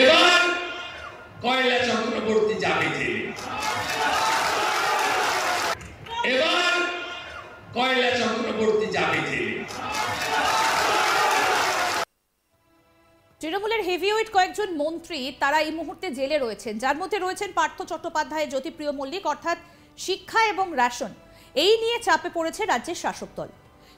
এবার কয়লা চক্রবর্তী যাবে জেলে। এবার কয়লা চক্রবর্তী যাবে জেলে। তৃণমূলের হেভিওয়েট কয়েকজন মন্ত্রী তারা এই মুহূর্তে জেলে রয়েছেন, যার মধ্যে রয়েছেন পার্থ চট্টোপাধ্যায়, জ্যোতিপ্রিয় মল্লিক, অর্থাৎ শিক্ষা এবং রেশন এই নিয়ে চাপে পড়েছে রাজ্যের শাসক দল।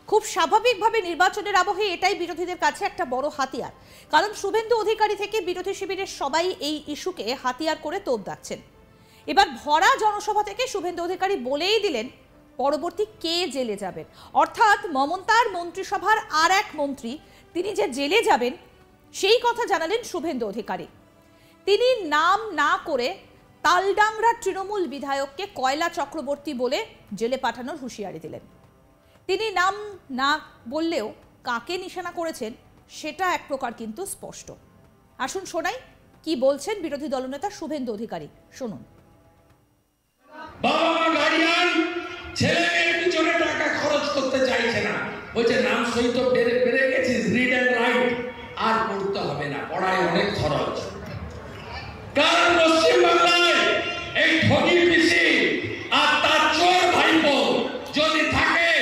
খুব স্বাভাবিকভাবে নির্বাচনের আবহে এটাই বিরোধীদের কাছে একটা বড় হাতিয়ার, কারণ শুভেন্দু অধিকারী থেকে বিরোধী শিবিরের সবাই এই ইস্যুকে হাতিয়ার করে তোপ দাগছেন। এবার ভরা জনসভা থেকে শুভেন্দু অধিকারী বলেই দিলেন পরবর্তী কে জেলে যাবেন, অর্থাৎ মমতার মন্ত্রিসভার আর এক মন্ত্রী তিনি যে জেলে যাবেন সেই কথা জানালেন শুভেন্দু অধিকারী। তিনি নাম না করে তালডাংরার তৃণমূল বিধায়ককে কয়লা চক্রবর্তী বলে জেলে পাঠানোর হুঁশিয়ারি দিলেন। তিনি নাম না বললেও কাকে নিশানা করেছেন সেটা এক প্রকার কিন্তু স্পষ্ট। আসুন শোনাই কি বলছেন বিরোধী দলনেতা শুভেন্দু অধিকারী, শুনুন। বাবা মা গার্ডিয়ান ছেলেমেয়ের পিছনে টাকা খরচ করতে চাইছে না, বলছে নাম সহিত বেড়ে গেছিস, রিড এন্ড রাইট আর পড়তে হবে না, পড়ায় অনেক খরচ। কারণ পশ্চিমবাংলায় এই ঠগি পিসি আর তার চোর ভাইপো যদি থাকে,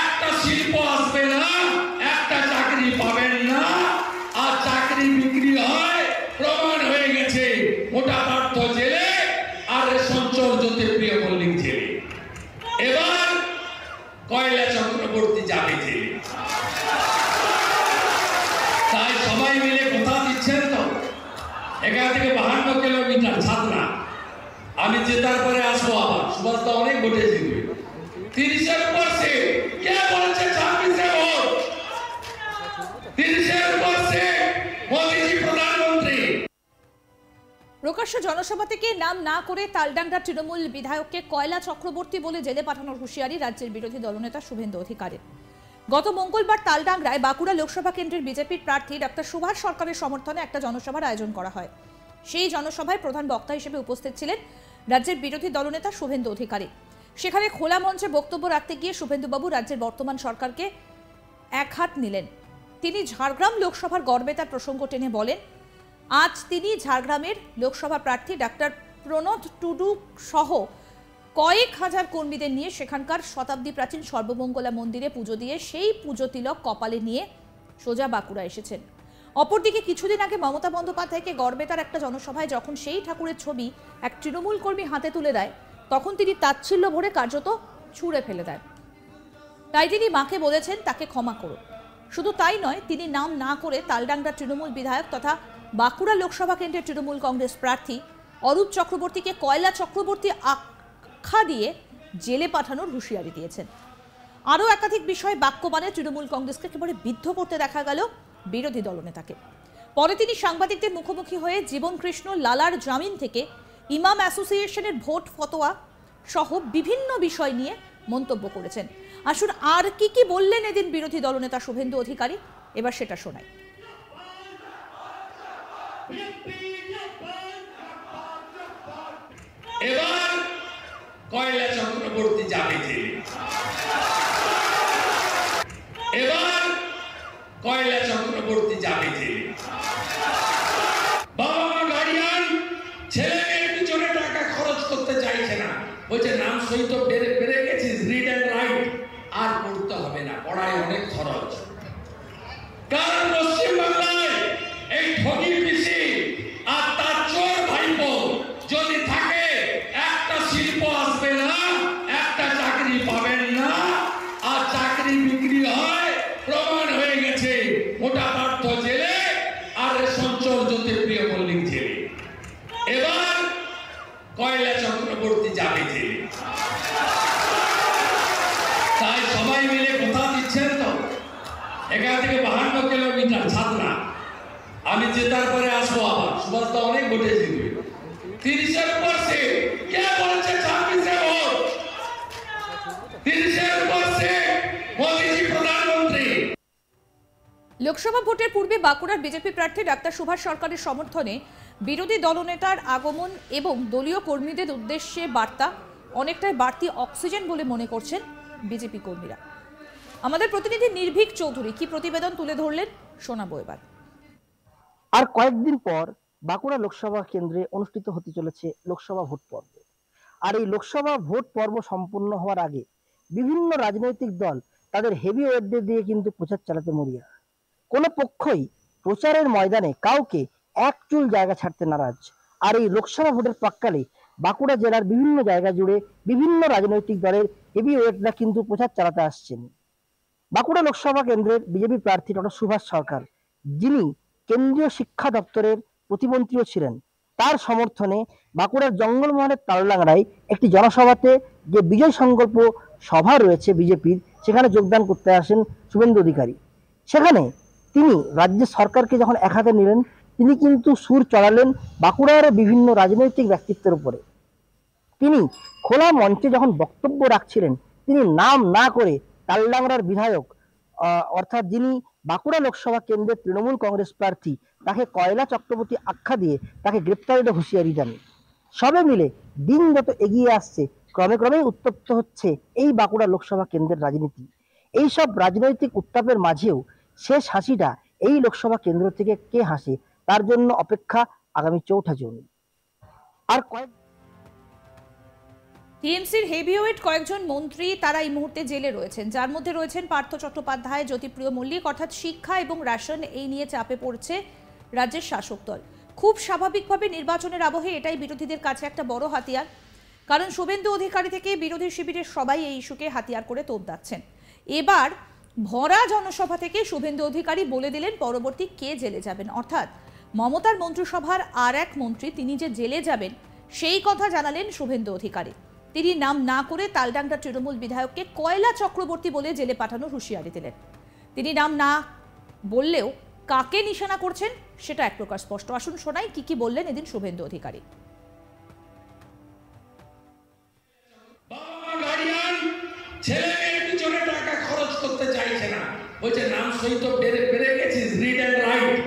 একটা শিল্প আসবে না, একটা চাকরি পাবেন না, আর চাকরি বিক্রি হয় প্রমাণ হয়ে গেছে। ওটা পার্থ জেলে আর রেশনচোর জ্যোতিপ্রিয় মল্লিক জেলে। এবার কয়লা চক্রবর্তী যাবে জেলে। তাই সবাই মিলে কথা দিচ্ছেন তো, এখান থেকে 52 কিলোমিটার ছাত্রা, আমি জেতার পরে আসবো আবার, সুভাষ তো অনেক ভোটে জিতবে। 30-এর উপর সে কে বলছে 26-এ ভোট, 30-এর উপর সে মোদিজি প্রধানমন্ত্রী। প্রকাশ্য জনসভা থেকে নাম না করে তালডাংরার তৃণমূল বিধায়ককে কয়লা চক্রবর্তী বলে জেলে পাঠানোর হুঁশিয়ারি রাজ্যের বিরোধী দলনেতা শুভেন্দু অধিকারীর। গত মঙ্গলবার তালডাংরায় বাঁকুড়া লোকসভা কেন্দ্রের বিজেপির প্রার্থী ডক্টর সুভাষ সরকারের সমর্থনে একটা জনসভার আয়োজন করা হয়। সেই জনসভায় প্রধান বক্তা হিসেবে উপস্থিত ছিলেন রাজ্যের বিরোধী দলনেতা শুভেন্দু অধিকারী। সেখানে খোলা মঞ্চে বক্তব্য রাখতে গিয়ে শুভেন্দুবাবু রাজ্যের বর্তমান সরকারকে একহাত নিলেন। তিনি ঝাড়গ্রাম লোকসভার গড়বেতার প্রসঙ্গ টেনে বলেন, আজ তিনি ঝাড়গ্রামের লোকসভা প্রার্থী ডাক্তার প্রণত টুডু সহ কয়েক হাজার কর্মীদের নিয়ে সেখানকার শতাব্দী প্রাচীন সর্বমঙ্গলা মন্দিরে পুজো দিয়ে সেই পুজো তিলক কপালে নিয়ে সোজা বাঁকুড়া এসেছেন। অপরদিকে কিছুদিন আগে মমতা বন্দ্যোপাধ্যায়কে গড়বেতার একটা জনসভায় যখন সেই ঠাকুরের ছবি এক তৃণমূল কর্মী হাতে তুলে দেয়, তখন তিনি তাচ্ছিল্য ভরে কার্যত ছুঁড়ে ফেলে দেন। তাই তিনি মাকে বলেছেন তাকে ক্ষমা করো। শুধু তাই নয়, তিনি নাম না করে তালডাংরার তৃণমূল বিধায়ক তথা বাঁকুড়া লোকসভা কেন্দ্রের তৃণমূল কংগ্রেস প্রার্থী অরূপ চক্রবর্তীকে কয়লা চক্রবর্তী আখ্যা দিয়ে জেলে পাঠানোর হুঁশিয়ারি দিয়েছেন। আরও একাধিক বিষয়ে বাক্যবাণে তৃণমূল কংগ্রেসকে একেবারে বিদ্ধ করতে দেখা গেল বিরোধী দলনেতাকে। পরে তিনি সাংবাদিকদের মুখোমুখি হয়ে জীবন কৃষ্ণ লালার জামিন থেকে ইমাম অ্যাসোসিয়েশনের ভোট ফতোয়া সহ বিভিন্ন বিষয় নিয়ে মন্তব্য করেছেন। আসুন আর কি বললেন এদিন বিরোধী দলনেতা শুভেন্দু অধিকারী, এবার সেটা শোনাই। এবার কয়লা চক্রবর্তী যাবে জেলে। এবার কয়লা চক্রবর্তী যাবে জেলে। বাবা মা গার্ডিয়ান ছেলেমেয়ের পিছনে টাকা খরচ করতে চাইছে না, বলছে নাম সহিত বেড়ে গেছিস, রিড এন্ড রাইট আর পড়তে হবে না, পড়ায় অনেক খরচ। কারণ পশ্চিমবাংলায় এই ঠগি পিসি আর তার চোর ভাইপো যদি থাকে, একটা শিল্প আসবে না, একটা চাকরি পাবেন না, আর চাকরি বিক্রি হয় প্রমাণ হয়ে গেছে। ওটা পার্থ জেলে আর রেশনচোর জ্যোতিপ্রিয় মল্লিক জেলে। এবার কয়লা চক্রবর্তী যাবে জেলে। তাই সবাই মিলে কথা দিচ্ছেন তো, এখান থেকে 52 কিলোমিটার ছাত্রা, আমি জেতার পরে আসবো আবার, সুভাষ তো অনেক ভোটে জিতবে। 30-এর উপর সে কে বলছে 26-এ ভোট, 30-এর উপর সে মোদিজি প্রধানমন্ত্রী। লোকসভা ভোটের পূর্বে বাঁকুড়ার বিজেপি প্রার্থী ডাক্তার সুভাষ সরকারের সমর্থনে বিরোধী দলনেতার আগমন এবং দলীয় কর্মীদের উদ্দেশ্যে বার্তা অনেকটাই বাড়তি অক্সিজেন বলে মনে করছেন বিজেপি কর্মীরা। আমাদের প্রতিনিধি নির্ভীক চৌধুরী কি প্রতিবেদন তুলে ধরলেন শোনাবো এবার। আর কয়েকদিন পর বাঁকুড়া লোকসভা কেন্দ্রে অনুষ্ঠিত হতে চলেছে লোকসভা ভোট পর্ব। আর এই লোকসভা ভোট পর্ব সম্পূর্ণ হওয়ার আগে বিভিন্ন রাজনৈতিক দল তাদের হেভি ওয়েটদের দিয়ে কিন্তু প্রচার চালাতে মরিয়া। কোনো পক্ষই প্রচারের ময়দানে কাউকে এক চুল জায়গা ছাড়তে নারাজ। আর এই লোকসভা ভোটের প্রাক্কালে বাঁকুড়া জেলার বিভিন্ন জায়গা জুড়ে বিভিন্ন রাজনৈতিক দলের হেভি ওয়েটরা কিন্তু প্রচার চালাতে আসছেন। বাঁকুড়া লোকসভা কেন্দ্রের বিজেপি প্রার্থী ডক্টর সুভাষ সরকার, যিনি কেন্দ্রীয় শিক্ষা দপ্তরের প্রতিমন্ত্রীও ছিলেন, তার সমর্থনে বাঁকুড়ার জঙ্গলমহলের তালডাংরায় একটি জনসভাতে যে বিজয় সংকল্প সভা রয়েছে বিজেপির, সেখানে যোগদান করতে আসেন শুভেন্দু অধিকারী। সেখানে তিনি রাজ্য সরকারকে যখন এক হাতে নিলেন, তিনি কিন্তু সুর চড়ালেন বাঁকুড়ার বিভিন্ন রাজনৈতিক ব্যক্তিত্বের উপরে। তিনি খোলা মঞ্চে যখন বক্তব্য রাখছিলেন, তিনি নাম না করে তালডাংরার বিধায়ক অর্থাৎ যিনি বাঁকুড়া লোকসভা কেন্দ্রের তৃণমূল কংগ্রেস প্রার্থী, তাকে কয়লা চক্রবর্তী আখ্যা দিয়ে তাকে গ্রেপ্তারের হুঁশিয়ারি দেন। সবে মিলে দিন যত এগিয়ে আসছে, ক্রমে ক্রমে উত্তপ্ত হচ্ছে এই বাঁকুড়া লোকসভা কেন্দ্রের রাজনীতি। এই সব রাজনৈতিক উত্তাপের মাঝেও শেষ হাসিটা এই লোকসভা কেন্দ্র থেকে কে হাসে, তার জন্য অপেক্ষা আগামী 4 জুন। আর টিএমসির হেভিওয়েট কয়েকজন মন্ত্রী তারা এই মুহূর্তে জেলে রয়েছেন, যার মধ্যে রয়েছেন পার্থ চট্টোপাধ্যায়, জ্যোতিপ্রিয় মল্লিক। অর্থাৎ শিক্ষা এবং রেশন এই নিয়ে চাপে পড়ছে রাজ্যের শাসক দল। খুব স্বাভাবিকভাবে নির্বাচনের আবহে এটাই বিরোধীদের কাছে একটা বড় হাতিয়ার, কারণ শুভেন্দু অধিকারী থেকে বিরোধী শিবিরের সবাই এই ইস্যুকে হাতিয়ার করে তোপ দাচ্ছেন। এবার ভরা জনসভা থেকে শুভেন্দু অধিকারী বলে দিলেন পরবর্তী কে জেলে যাবেন। অর্থাৎ মমতার মন্ত্রিসভার আর এক মন্ত্রী তিনি যে জেলে যাবেন সেই কথা জানালেন শুভেন্দু অধিকারী। তিনি নাম না করে তালডাংরা তৃণমূল বিধায়ককে কয়লা চক্রবর্তী বলে জেলে পাঠানোর হুঁশিয়ারি দিলেন। তিনি নাম না বললেও কাকে নিশানা করছেন সেটা এক প্রকার স্পষ্ট। আসুন শোনাই কি কি বললেন এদিন শুভেন্দু অধিকারী। টাকা খরচ করতে চাইছে না, বলছে নাম সহিত বেড়ে গেছিস, রিড এন্ড রাইট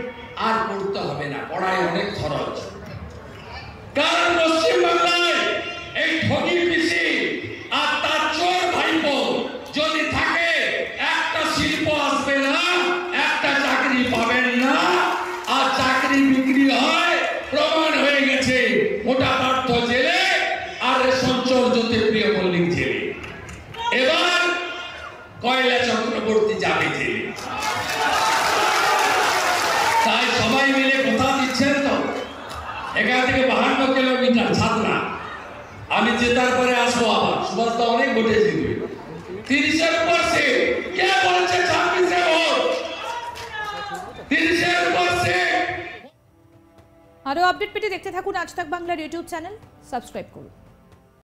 আর পড়তে হবে না, পড়ায় অনেক খরচ। কারণ পশ্চিমবাংলায় এই ঠগি পিসি আর তার চোর ভাইপো যদি থাকে, একটা শিল্প আসবে না, একটা চাকরি পাবেন না, আর চাকরি বিক্রি হয় প্রমাণ হয়ে গেছে। মোটা পার্থ জেলে আর রেশন চোর জ্যোতিপ্রিয় মল্লিক জেলে, এবার কয়লা চক্রবর্তী যাবে জেলে। তাই সবাই মিলে কথা দিচ্ছেন তো, এখান থেকে 52 কিলোমিটার ছাত্রা, আমি জেতার পরে আসবো আবার। সুভাষ তো অনেক ভোটে জিতবে, 30-এর উপর সে কে বলছে 26-এ ভোট, 30-এর উপর সে। আরো আপডেট পেতে দেখতে থাকুন আজ তাক বাংলার ইউটিউব চ্যানেল, সাবস্ক্রাইব করুন।